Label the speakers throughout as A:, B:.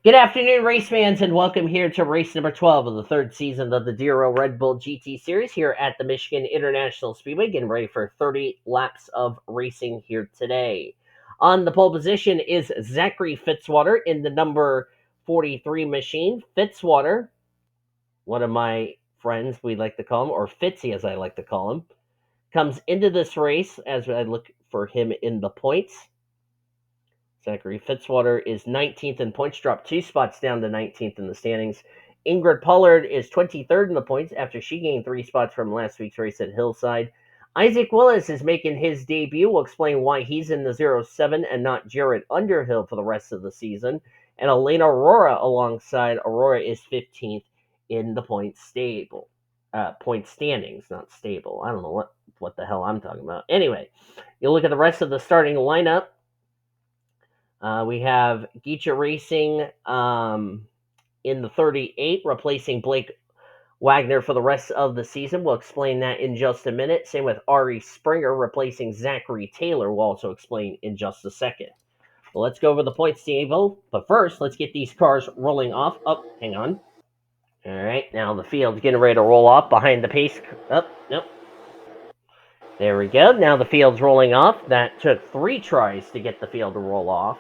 A: Good afternoon, race fans, and welcome here to race number 12 of the third season of the DRL Red Bull GT Series here at the Michigan International Speedway, getting ready for 30 laps of racing here today. On the pole position is Zachary Fitzwater in the number 43 machine. Fitzwater, one of my friends we like to call him, or Fitzy as I like to call him, comes into this race as I look for him in the points. Zachary Fitzwater is 19th in points, dropped 2 spots down to 19th in the standings. Ingrid Pollard is 23rd in the points after she gained 3 spots from last week's race at Hillside. Isaac Willis is making his debut. We'll explain why he's in the 07 and not Jared Underhill for the rest of the season. And Elena Aurora alongside Aurora is 15th in the point standings, not stable. I don't know what the hell I'm talking about. Anyway, you look at the rest of the starting lineup. We have Geisha Racing in the 38, replacing Blake Wagner for the rest of the season. We'll explain that in just a minute. Same with Ari Springer, replacing Zachary Taylor. We'll also explain in just a second. Well, let's go over the points table. But first, let's get these cars rolling off. Oh, hang on. All right, now the field's getting ready to roll off behind the pace. Oh, nope. There we go. Now the field's rolling off. That took 3 tries to get the field to roll off.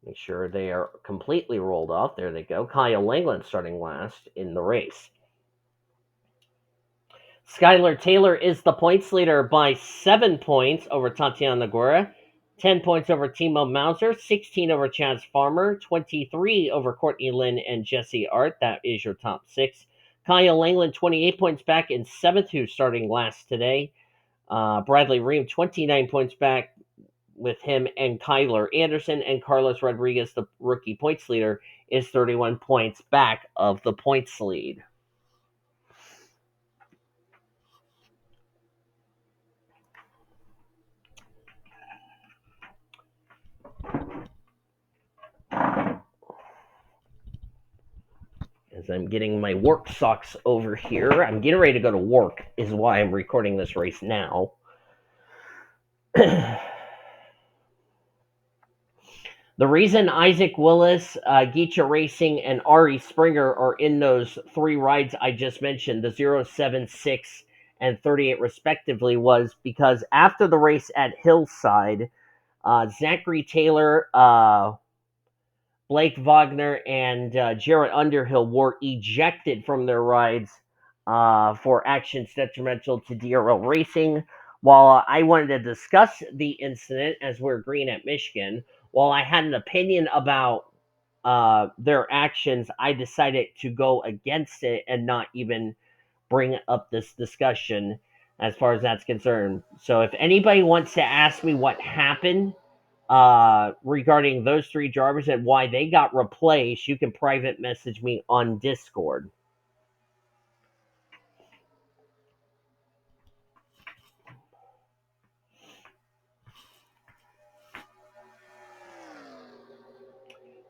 A: Make sure they are completely rolled off. There they go. K Langeland starting last in the race. Skylar Taylor is the points leader by 7 points over Tatiana Noguera, 10 points over T Mauser, 16 over Chaz Farmer, 23 over Courtney Lynn and J Ard. That is your top 6. K Langeland, 28 points back in 7th, who's starting last today. Bradley Reim, 29 points back with him and Kyler Anderson, and Carlos Rodriguez, the rookie points leader, is 31 points back of the points lead. As I'm getting my work socks over here, I'm getting ready to go to work, is why I'm recording this race now. The reason Isaac Willis, Geisha Racing, and Ari Springer are in those 3 rides I just mentioned, the 07, 6, and 38 respectively, was because after the race at Hillside, Zachary Taylor, Blake Wagner, and Jared Underhill were ejected from their rides for actions detrimental to DRL racing. While I wanted to discuss the incident as we're green at Michigan, while I had an opinion about their actions, I decided to go against it and not even bring up this discussion as far as that's concerned. So if anybody wants to ask me what happened regarding those 3 drivers and why they got replaced, you can private message me on Discord.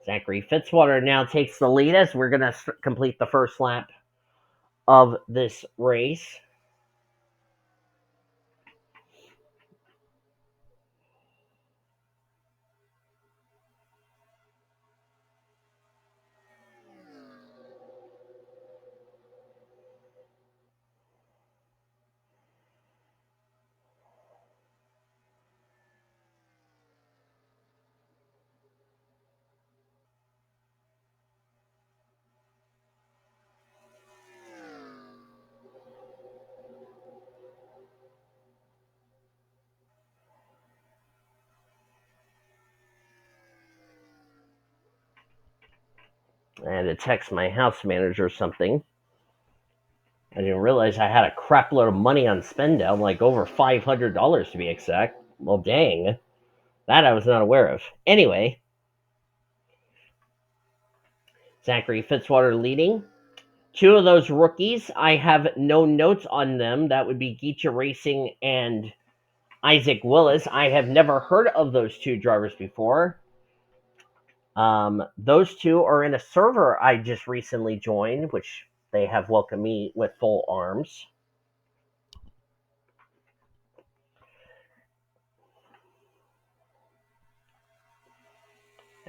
A: Zachary Fitzwater now takes the lead as we're going to complete the first lap of this race. I had to text my house manager or something. I didn't realize I had a crap load of money on spend down, like over $500 to be exact. Well, dang. That I was not aware of. Anyway, Zachary Fitzwater leading. 2 of those rookies, I have no notes on them. That would be Geisha Racing and Isaac Willis. I have never heard of those 2 drivers before. Those 2 are in a server I just recently joined, which they have welcomed me with full arms.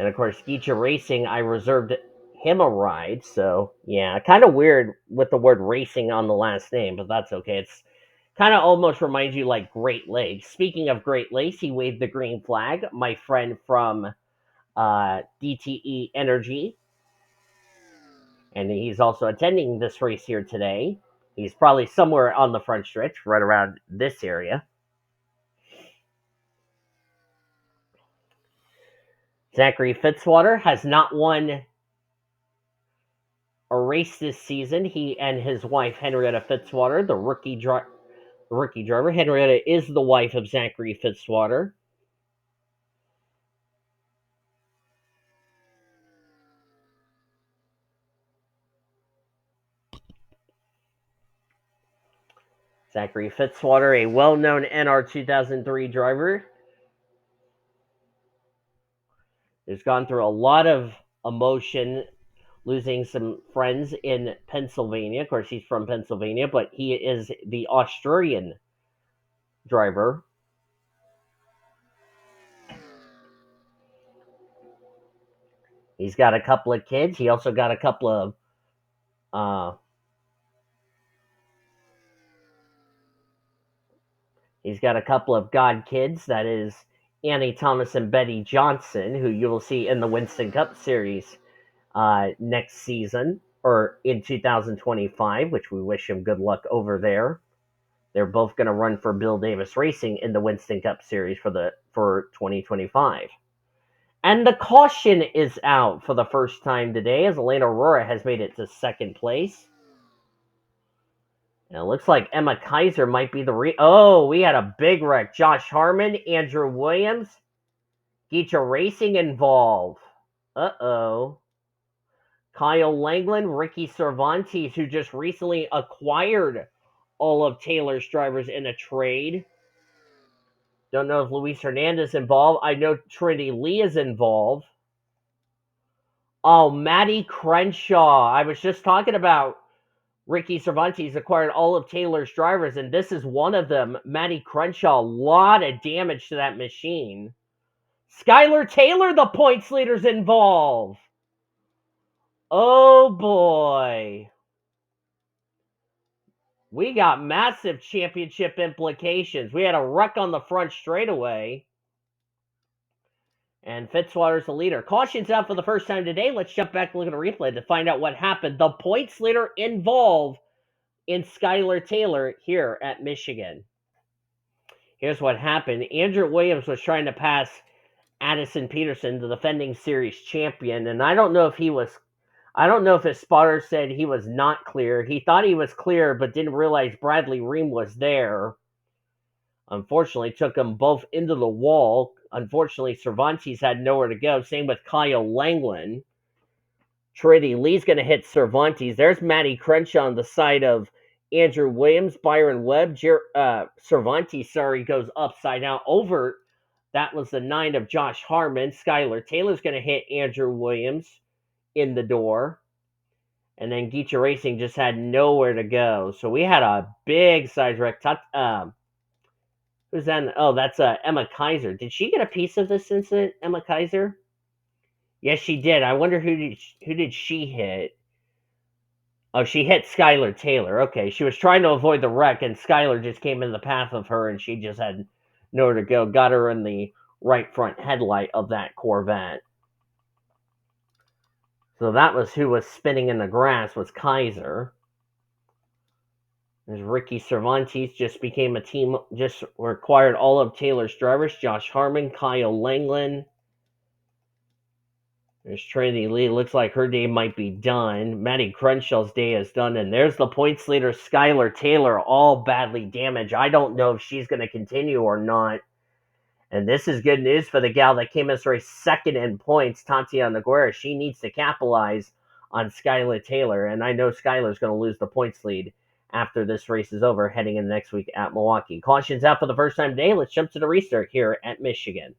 A: And of course, Geecha Racing, I reserved him a ride. So yeah, kind of weird with the word racing on the last name, but that's okay. It's kind of almost reminds you like Great Lakes. Speaking of Great Lakes, he waved the green flag. My friend from DTE Energy, and he's also attending this race here today. He's probably somewhere on the front stretch, right around this area. Zachary Fitzwater has not won a race this season. He and his wife Henrietta Fitzwater, the rookie driver. Henrietta is the wife of Zachary Fitzwater. Zachary Fitzwater, a well-known NR 2003 driver, has gone through a lot of emotion, losing some friends in Pennsylvania. Of course, he's from Pennsylvania, but he is the Australian driver. He's got a couple of kids. He also got a couple of he's got a couple of god kids. That is Annie Thomas and Betty Johnson, who you will see in the Winston Cup Series next season or in 2025, which we wish him good luck over there. They're both going to run for Bill Davis Racing in the Winston Cup Series for 2025. And the caution is out for the first time today, as E Aurora has made it to second place. And it looks like Emma Kaiser might be the Oh, we had a big wreck. Josh Harmon, Andrew Williams, Geecha Racing involved. Uh-oh. Kyle Langeland, Ricky Cervantes, who just recently acquired all of Taylor's drivers in a trade. Don't know if Luis Hernandez involved. I know Trinity Lee is involved. Oh, Maddie Crenshaw. I was just talking about Ricky Cervantes acquired all of Taylor's drivers, and this is one of them. Maddie Crenshaw, a lot of damage to that machine. Skylar Taylor, the points leader's involved. Oh boy. We got massive championship implications. We had a wreck on the front straightaway. And Fitzwater's the leader. Caution's out for the first time today. Let's jump back and look at a replay to find out what happened. The points leader involved in Skylar Taylor here at Michigan. Here's what happened. Andrew Williams was trying to pass Addison Peterson, the defending series champion, and I don't know if his spotter said he was not clear. He thought he was clear, but didn't realize Bradley Ream was there. Unfortunately, took them both into the wall. Unfortunately, Cervantes had nowhere to go. Same with Kyle Langeland. Trinity Lee's going to hit Cervantes. There's Maddie Crenshaw on the side of Andrew Williams. Byron Webb. Cervantes, goes upside down over. That was the 9 of Josh Harmon. Skylar Taylor's going to hit Andrew Williams in the door. And then Geecha Racing just had nowhere to go. So we had a big size wreck. Who's that? Oh, that's Emma Kaiser. Did she get a piece of this incident, Emma Kaiser? Yes, she did. I wonder who did she hit? Oh, she hit Skylar Taylor. Okay, she was trying to avoid the wreck, and Skylar just came in the path of her, and she just had nowhere to go. Got her in the right front headlight of that Corvette. So that was who was spinning in the grass, was Kaiser. There's Ricky Cervantes, just became a team, just acquired all of Taylor's drivers. Josh Harmon, Kyle Langeland. There's Trinity Lee. Looks like her day might be done. Maddie Crenshaw's day is done. And there's the points leader, Skylar Taylor, all badly damaged. I don't know if she's going to continue or not. And this is good news for the gal that came as race second in points, T Noguera. She needs to capitalize on Skylar Taylor. And I know Skylar's going to lose the points lead after this race is over, heading in next week at Milwaukee. Caution's out for the first time today. Let's jump to the restart here at Michigan.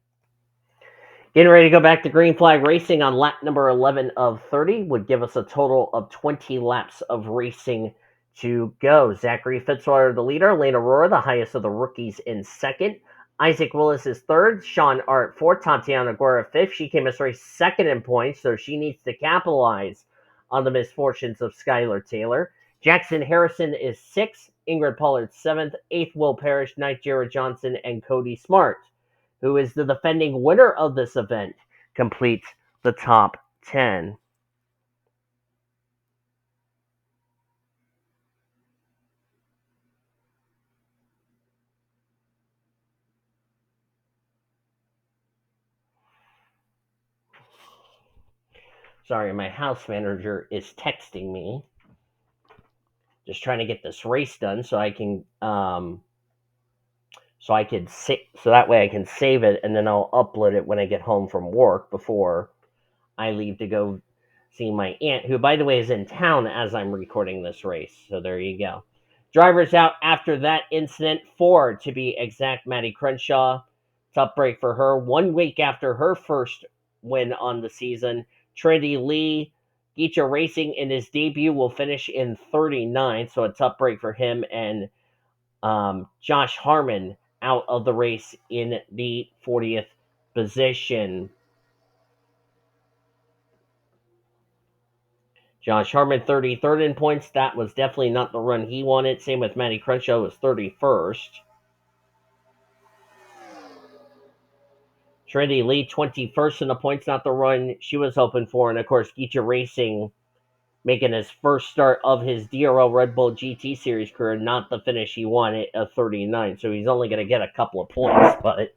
A: Getting ready to go back to green flag racing on lap number 11 of 30 would give us a total of 20 laps of racing to go. Zachary Fitzwater, the leader. E Aurora, the highest of the rookies, in second. Isaac Willis is third, Sean Art fourth, Tatiana Guerra fifth. She came as race second in points, so she needs to capitalize on the misfortunes of Skylar Taylor. Jackson Harrison is sixth, Ingrid Pollard seventh, eighth Will Parrish, ninth Jared Johnson, and Cody Smart, who is the defending winner of this event, completes the top 10. Sorry, my house manager is texting me. Just trying to get this race done so I can so that way I can save it and then I'll upload it when I get home from work before I leave to go see my aunt, who by the way is in town as I'm recording this race. So there you go. Drivers out after that incident, four to be exact. Maddie Crenshaw, tough break for her. 1 week after her first win on the season, Trinity Lee, Geecha Racing in his debut will finish in 39, so a tough break for him. And Josh Harmon out of the race in the 40th position. Josh Harmon 33rd in points. That was definitely not the run he wanted. Same with Matty Crenshaw, was 31st. Trinity Lee 21st in the points, not the run she was hoping for. And of course, Geecha Racing making his first start of his DRL Red Bull GT Series career, not the finish he wanted, a 39. So he's only going to get a couple of points, but.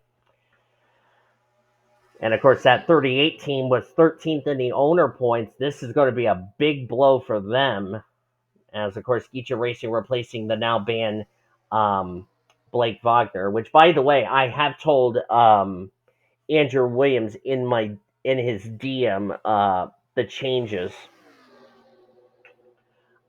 A: And of course, that 38 team was 13th in the owner points. This is going to be a big blow for them, as of course, Geecha Racing replacing the now banned Blake Wagner. Which, by the way, I have told Andrew Williams in his DM the changes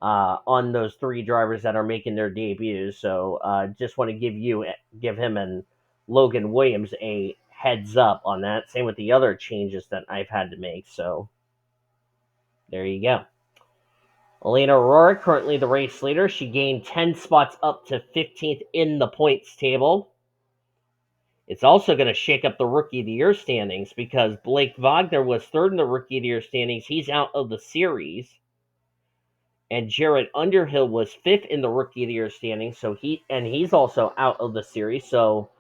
A: on those three drivers that are making their debuts. So just want to give him and Logan Williams a heads up on that. Same with the other changes that I've had to make. So there you go. Elena Aurora, currently the race leader. She gained 10 spots up to 15th in the points table. It's also going to shake up the Rookie of the Year standings because Blake Wagner was third in the Rookie of the Year standings. He's out of the series. And Jared Underhill was fifth in the Rookie of the Year standings, so he's also out of the series. So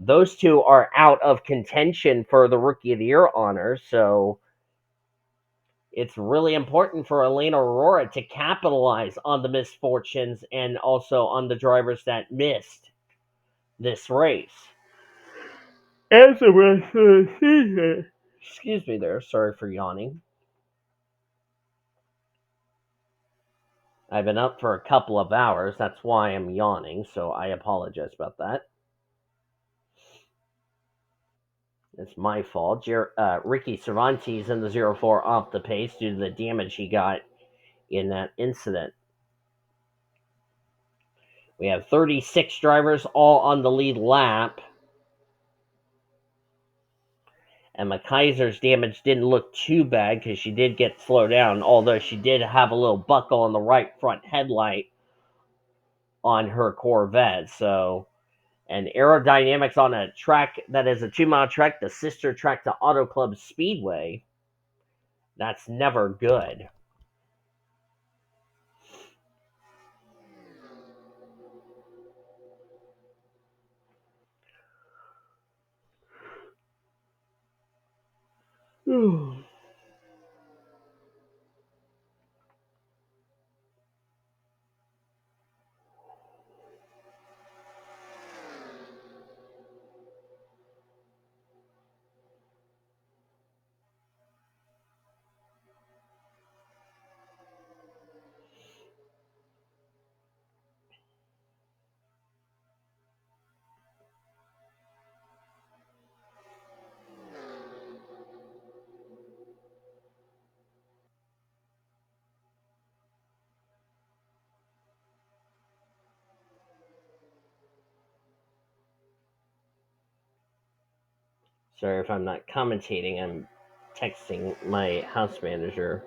A: those two are out of contention for the Rookie of the Year honor. So it's really important for Elena Aurora to capitalize on the misfortunes and also on the drivers that missed this race. As the rest of the season. Excuse me there, sorry for yawning. I've been up for a couple of hours, that's why I'm yawning, so I apologize about that. It's my fault. Ricky Cervantes in the 04 off the pace due to the damage he got in that incident. We have 36 drivers all on the lead lap. And McKaiser's damage didn't look too bad because she did get slowed down, although she did have a little buckle on the right front headlight on her Corvette. So, and aerodynamics on a track that is a 2-mile track, the sister track to Auto Club Speedway, that's never good. Sorry if I'm not commentating, I'm texting my house manager.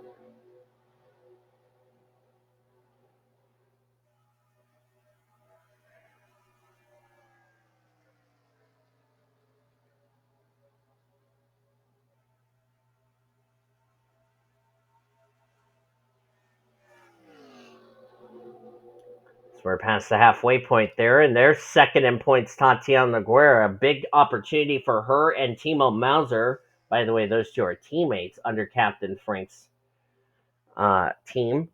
A: We're past the halfway point there, and they're second in points. Tatiana Noguera, a big opportunity for her and T Mauser. By the way, those two are teammates under Captain Frank's team.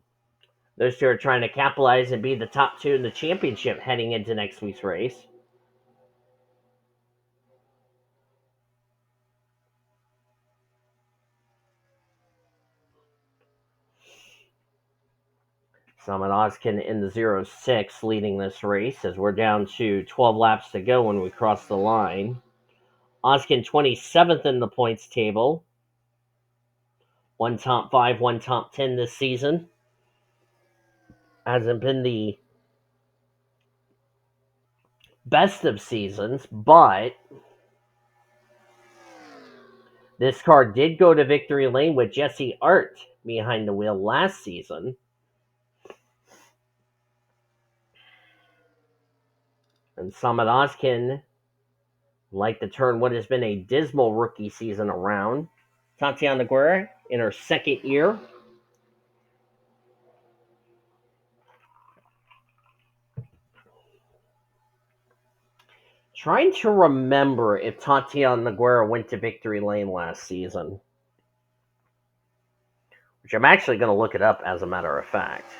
A: Those two are trying to capitalize and be the top two in the championship heading into next week's race. Summit Oskin in the 0-6 leading this race as we're down to 12 laps to go when we cross the line. Oskin 27th in the points table. One top 5, one top 10 this season. Hasn't been the best of seasons, but this car did go to victory lane with J Ard behind the wheel last season. And Summit Oskin like to turn what has been a dismal rookie season around. Tatiana Noguera in her second year. Trying to remember if Tatiana Noguera went to victory lane last season. Which I'm actually going to look it up as a matter of fact.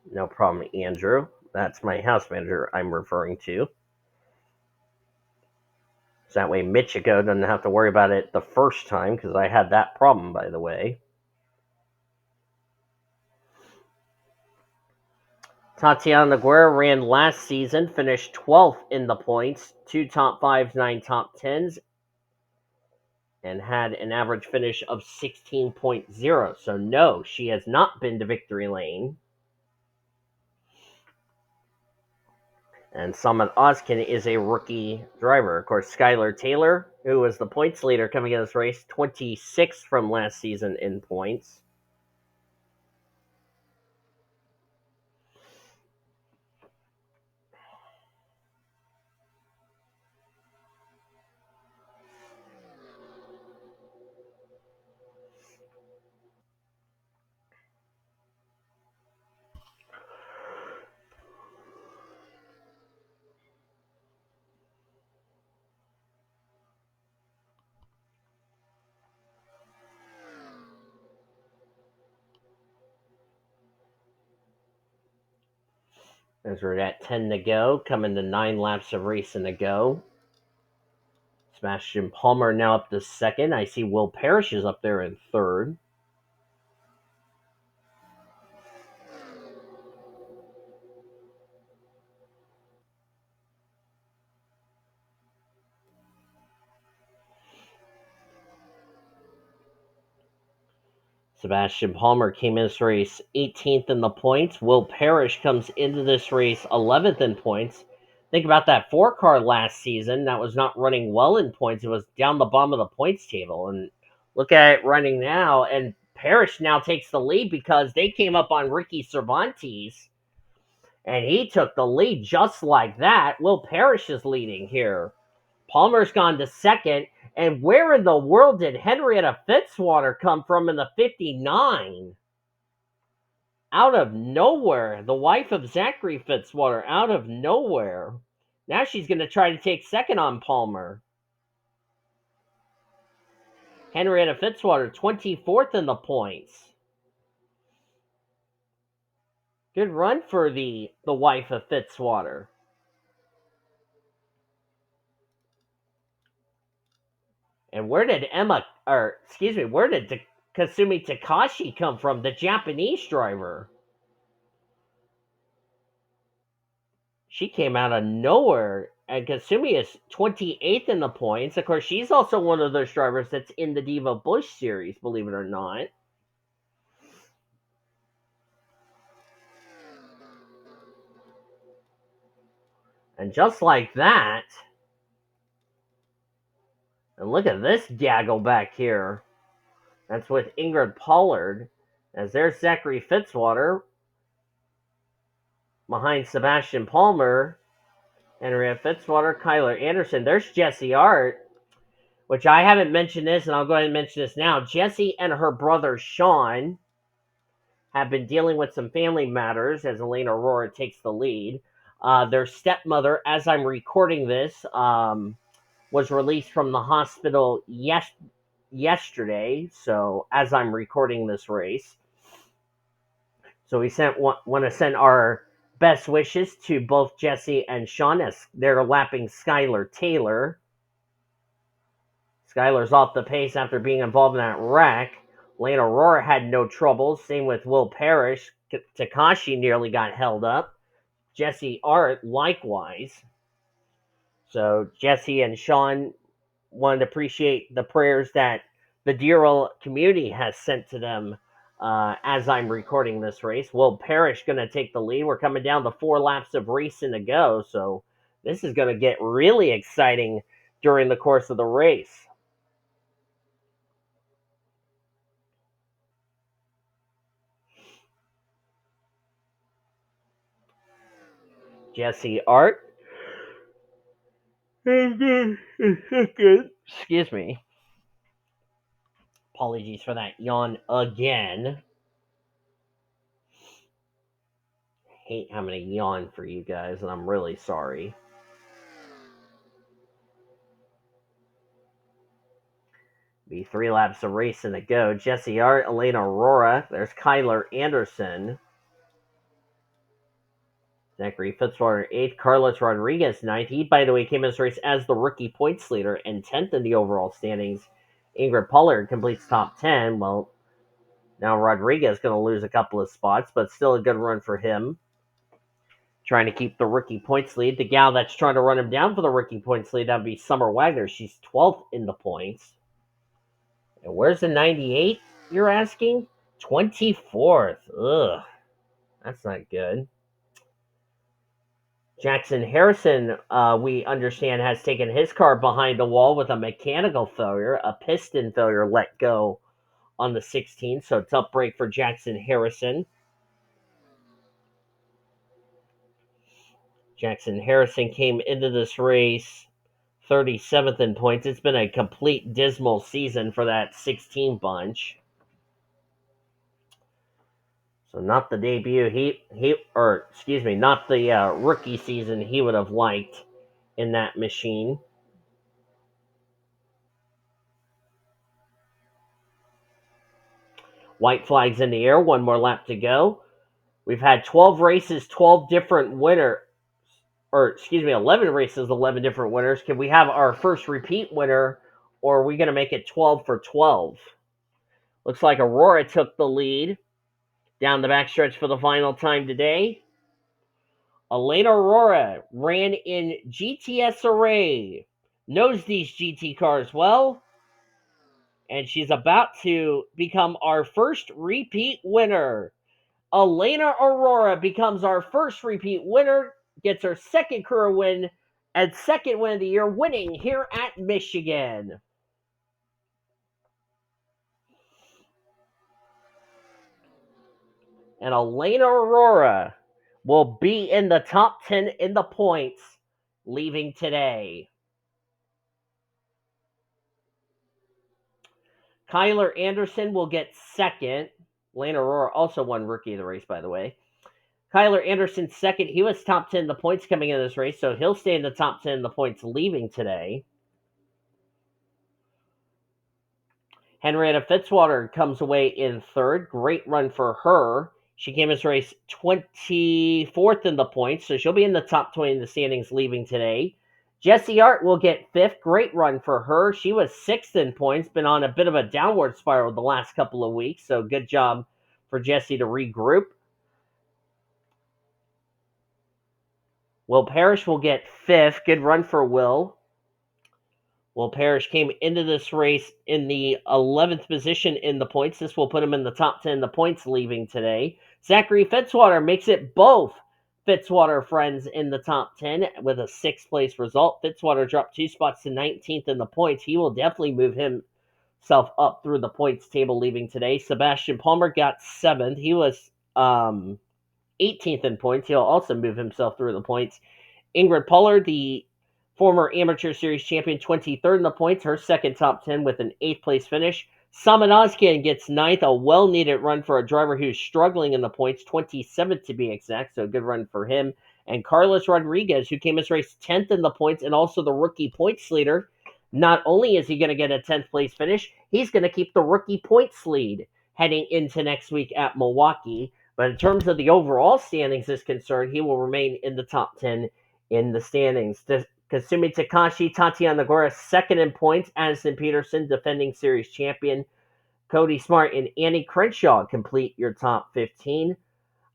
A: No problem, Andrew. That's my house manager I'm referring to. So that way Michiko doesn't have to worry about it the first time, because I had that problem, by the way. Tatiana Noguera ran last season, finished 12th in the points, 2 top 5s, 9 top 10s, and had an average finish of 16.0. So no, she has not been to victory lane. And Summit Oskin is a rookie driver. Of course, Skylar Taylor, who was the points leader coming in this race, 26th from last season in points. As we're at 10 to go, coming to 9 laps of racing to go. Sebastian Palmer now up to second. I see Will Parrish is up there in third. Sebastian Palmer came in this race 18th in the points. Will Parrish comes into this race 11th in points. Think about that 4-car last season that was not running well in points. It was down the bottom of the points table. And look at it running now. And Parrish now takes the lead because they came up on Ricky Cervantes. And he took the lead just like that. Will Parrish is leading here. Palmer's gone to second. And where in the world did Henrietta Fitzwater come from in the 59? Out of nowhere. The wife of Zachary Fitzwater, out of nowhere. Now she's going to try to take second on Palmer. Henrietta Fitzwater, 24th in the points. Good run for the wife of Fitzwater. And where did where did Kasumi Takashi come from, the Japanese driver? She came out of nowhere. And Kasumi is 28th in the points. Of course, she's also one of those drivers that's in the Diva Bush series, believe it or not. And just like that, and look at this gaggle back here. That's with Ingrid Pollard. As there's Zachary Fitzwater behind Sebastian Palmer, Henrietta Fitzwater, Kyler Anderson. There's J Ard, which I haven't mentioned this, and I'll go ahead and mention this now. Jessie and her brother Sean have been dealing with some family matters as Elena Aurora takes the lead. Their stepmother, as I'm recording this, was released from the hospital yesterday. So as I'm recording this race, so we want to send our best wishes to both Jesse and Sean as they're lapping Skylar Taylor. Skylar's off the pace after being involved in that wreck. Lane Aurora had no troubles. Same with Will Parrish. Takashi nearly got held up. J Ard likewise. So Jesse and Sean wanted to appreciate the prayers that the DRL community has sent to them as I'm recording this race. Will Parrish going to take the lead. We're coming down to 4 laps of racing to go, so this is going to get really exciting during the course of the race. J Ard. Excuse me. Apologies for that yawn again. Hate having to yawn for you guys, and I'm really sorry. Be 3 laps of racing to go. J Ard, Elena Aurora. There's Kyler Anderson. Zachary Fitzwater 8th. Carlos Rodriguez 9th. He, by the way, came in this race as the rookie points leader and 10th in the overall standings. Ingrid Pollard completes top 10. Well, now Rodriguez going to lose a couple of spots, but still a good run for him. Trying to keep the rookie points lead. The gal that's trying to run him down for the rookie points lead, that would be Summer Wagner. She's 12th in the points. And where's the 98, you're asking? 24th. Ugh. That's not good. Jackson Harrison, we understand, has taken his car behind the wall with a mechanical failure, a piston failure let go on the 16th. So tough break for Jackson Harrison. Jackson Harrison came into this race 37th in points. It's been a complete dismal season for that 16 bunch. So not the debut not the rookie season he would have liked in that machine. White flags in the air, 1 more lap to go. We've had 12 races, 12 different winners. 11 races, 11 different winners. Can we have our first repeat winner, or are we going to make it 12 for 12? Looks like Aurora took the lead down the backstretch for the final time today. Elena Aurora ran in GTS Array, knows these GT cars well, and she's about to become our first repeat winner. Elena Aurora becomes our first repeat winner, gets her second career win and second win of the year, winning here at Michigan. And Elena Aurora will be in the top 10 in the points leaving today. Kyler Anderson will get second. Elena Aurora also won Rookie of the Race, by the way. Kyler Anderson second. He was top 10 in the points coming into this race, so he'll stay in the top 10 in the points leaving today. Henrietta Fitzwater comes away in third. Great run for her. She came in this race 24th in the points, so she'll be in the top 20 in the standings leaving today. J Ard will get fifth. Great run for her. She was 6th in points, been on a bit of a downward spiral the last couple of weeks, so good job for Jessie to regroup. Will Parrish will get 5th. Good run for Will. Will Parrish came into this race in the 11th position in the points. This will put him in the top 10 in the points leaving today. Zachary Fitzwater makes it both Fitzwater friends in the top 10 with a 6th place result. Fitzwater dropped 2 spots to 19th in the points. He will definitely move himself up through the points table leaving today. Sebastian Palmer got 7th. He was 18th in points. He'll also move himself through the points. Ingrid Pollard, the former Amateur Series champion, 23rd in the points, her second top 10 with an 8th place finish. Saman Ozcan gets ninth, a well-needed run for a driver who's struggling in the points, 27th to be exact, so a good run for him. And Carlos Rodriguez, who came as race 10th in the points and also the rookie points leader. Not only is he going to get a 10th place finish, he's going to keep the rookie points lead heading into next week at Milwaukee. But in terms of the overall standings is concerned, he will remain in the top 10 in the standings. Kasumi Takashi, Tatiana Noguera second in points. Addison Peterson, defending series champion. Cody Smart and Annie Crenshaw complete your top 15.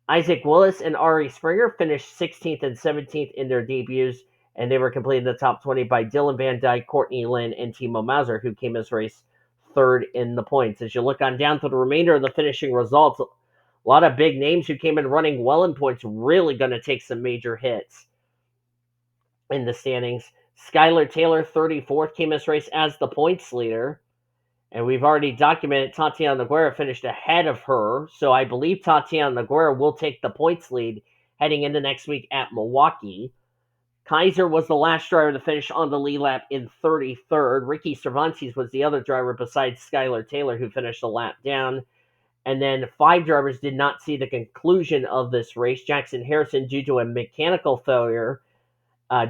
A: Isaac Willis and Ari Springer finished 16th and 17th in their debuts, and they were completed in the top 20 by Dylan Van Dyke, Courtney Lynn, and T Mauser, who came as race third in the points. As you look on down to the remainder of the finishing results, a lot of big names who came in running well in points really going to take some major hits in the standings. Skylar Taylor, 34th, came as race as the points leader. And we've already documented Tatiana Noguera finished ahead of her. So I believe Tatiana Noguera will take the points lead heading into next week at Milwaukee. Kaiser was the last driver to finish on the lead lap in 33rd. Ricky Cervantes was the other driver besides Skylar Taylor who finished a lap down. And then 5 drivers did not see the conclusion of this race. Jackson Harrison, due to a mechanical failure,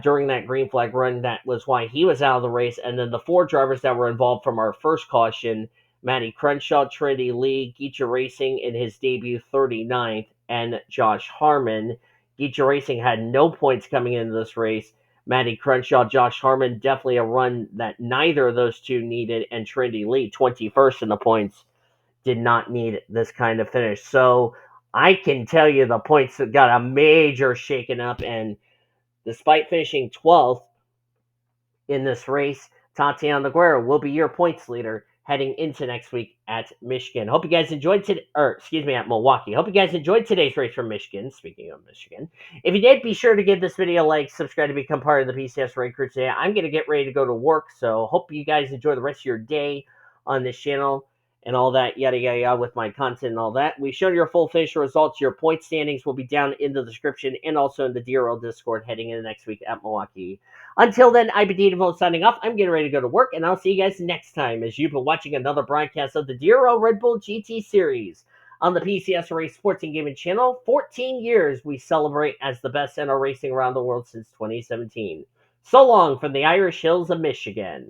A: during that green flag run, that was why he was out of the race. And then the 4 drivers that were involved from our first caution, Matty Crenshaw, Trinity Lee, Geecha Racing in his debut 39th, and Josh Harmon. Geecha Racing had no points coming into this race. Matty Crenshaw, Josh Harmon, definitely a run that neither of those two needed, and Trinity Lee, 21st in the points, did not need this kind of finish. So I can tell you the points got a major shaken up, and despite finishing 12th in this race, Tatiana Noguera will be your points leader heading into next week at Michigan. Hope you guys enjoyed at Milwaukee. Hope you guys enjoyed today's race from Michigan. Speaking of Michigan, if you did, be sure to give this video a like, subscribe to become part of the PCS Race Crew today. I'm going to get ready to go to work, so hope you guys enjoy the rest of your day on this channel and all that, yada, yada, yada, with my content and all that. We've shown your full finish results. Your point standings will be down in the description and also in the DRL Discord heading into next week at Milwaukee. Until then, I've been Devo signing off. I'm getting ready to go to work, and I'll see you guys next time as you've been watching another broadcast of the DRL Red Bull GT Series on the PCS Race Sports and Gaming channel. 14 years we celebrate as the best NR racing around the world since 2017. So long from the Irish Hills of Michigan.